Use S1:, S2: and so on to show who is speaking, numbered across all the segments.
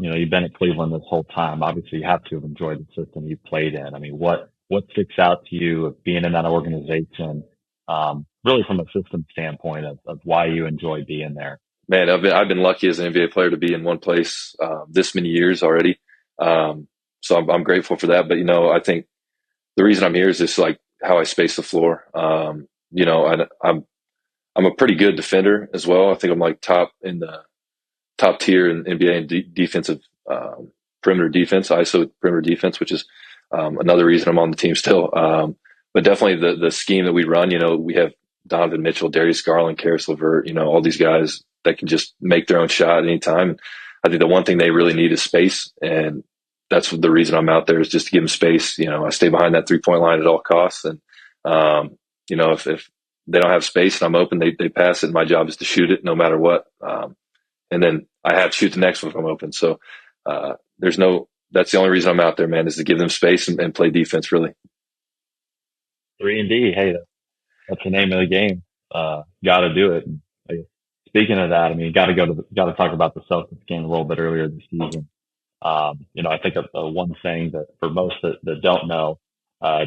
S1: you've been at Cleveland this whole time. Obviously, you have to have enjoyed the system you played in. I mean, what sticks out to you of being in that organization, really from a system standpoint of why you enjoy being there?
S2: Man, I've been lucky as an NBA player to be in one place this many years already. So I'm grateful for that. But I think the reason I'm here is just like how I space the floor. I'm a pretty good defender as well. I think I'm like top in the top tier in NBA and defensive perimeter defense, ISO perimeter defense, which is another reason I'm on the team still. But definitely the scheme that we run, we have Donovan Mitchell, Darius Garland, Karis LeVert, all these guys that can just make their own shot at any time. I think the one thing they really need is space. And that's the reason I'm out there, is just to give them space. I stay behind that 3-point line at all costs. And, if they don't have space and I'm open, they pass it. And my job is to shoot it no matter what. And then I have to shoot the next one if I'm open. So that's the only reason I'm out there, man, is to give them space and play defense, really.
S1: 3-and-D. Hey, that's the name of the game. Got to do it. And, speaking of that, I mean, got to talk about the Celtics game a little bit earlier this season. I think of one thing that for most that don't know,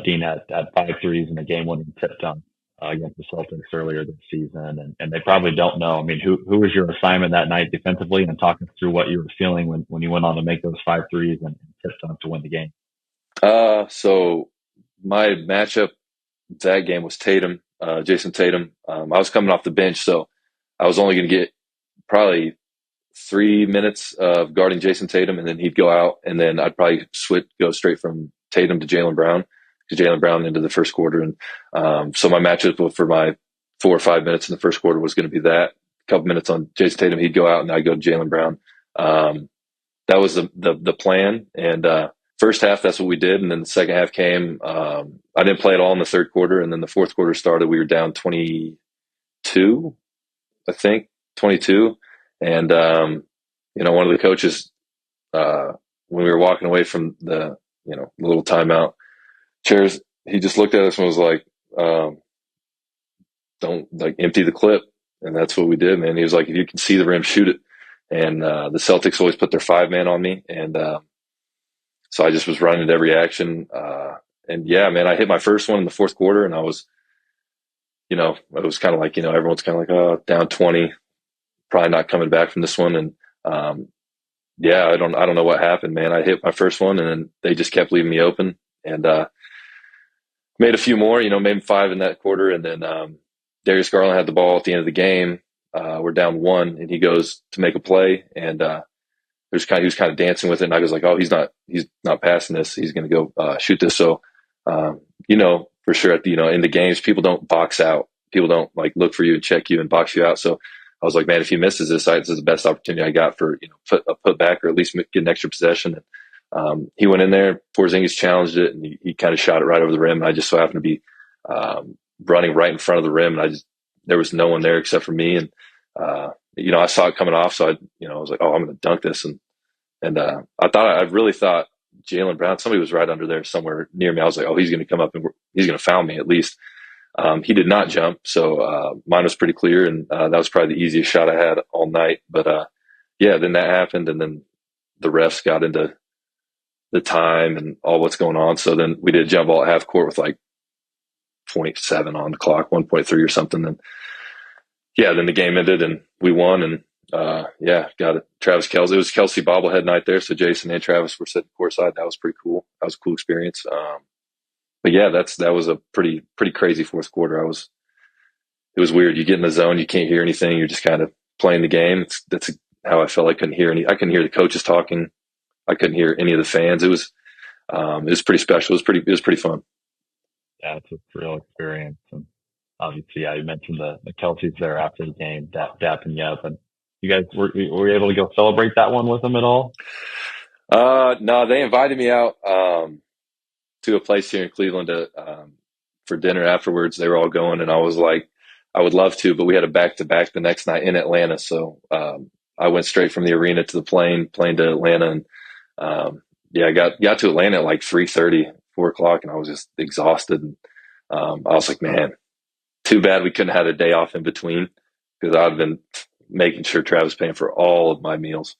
S1: Dean had 5 threes in a game-winning tip dunk against the Celtics earlier this season, and they probably don't know. I mean, who was your assignment that night defensively, and talk us through what you were feeling when you went on to make those 5 threes and tip dunk to win the game.
S2: So my matchup that game was Tatum, Jason Tatum. I was coming off the bench, so I was only going to get probably 3 minutes of guarding Jason Tatum, and then he'd go out, and then I'd probably go straight from Tatum to Jaylen Brown, because Jaylen Brown into the first quarter. And so my matchup for my 4 or 5 minutes in the first quarter was going to be that. A couple minutes on Jason Tatum, he'd go out, and I'd go to Jaylen Brown. That was the plan. And first half, that's what we did. And then the second half came. I didn't play at all in the third quarter, and then the fourth quarter started. We were down 22, I think, 22. And, one of the coaches, when we were walking away from the little timeout chairs, he just looked at us and was like, don't empty the clip. And that's what we did, man. He was like, if you can see the rim, shoot it. And, the Celtics always put their 5-man on me. And, so I just was running at every action. And yeah, man, I hit my first one in the fourth quarter, and I was, it was kind of like, everyone's kind of like, oh, down 20. Probably not coming back from this one. And I don't know what happened, man. I hit my first one, and then they just kept leaving me open, and made a few more, maybe 5 in that quarter. And then Darius Garland had the ball at the end of the game. We're down 1, and he goes to make a play, and he was kind of dancing with it. And I was like, oh, he's not passing this. He's going to go shoot this. So for sure in the games, people don't box out. People don't look for you and check you and box you out. So I was like, man, if he misses this is the best opportunity I got for, a put back, or at least get an extra possession. And he went in there, Porzingis challenged it, and he kind of shot it right over the rim. And I just so happened to be running right in front of the rim. And there was no one there except for me. And, I saw it coming off. So I was like, oh, I'm going to dunk this. And I really thought Jaylen Brown, somebody was right under there somewhere near me. I was like, oh, he's going to come up and he's going to foul me at least. He did not jump, so mine was pretty clear, and that was probably the easiest shot I had all night. But then that happened, and then the refs got into the time and all what's going on. So then we did jump ball at half court with 0.7 on the clock, 1.3 or something. And then the game ended, and we won. And got it. Travis Kelce. It was Kelce bobblehead night there, so Jason and Travis were sitting courtside. That was pretty cool. That was a cool experience. But yeah, that was a pretty crazy fourth quarter. It was weird. You get in the zone, you can't hear anything. You're just kind of playing the game. That's how I felt. I couldn't hear the coaches talking. I couldn't hear any of the fans. It was pretty special. It was pretty fun.
S1: Yeah, it's a real experience. And obviously, you mentioned the Kelce's there after the game, dapping you up. And you guys were you able to go celebrate that one with them at all?
S2: No, they invited me out to a place here in Cleveland for dinner afterwards. They were all going, and I was like, I would love to, but we had a back-to-back the next night in Atlanta. So I went straight from the arena to the plane to Atlanta. And I got to Atlanta at 3:30, 4 o'clock, and I was just exhausted. And I was like, man, too bad we couldn't have a day off in between, because I'd been making sure Travis paying for all of my meals.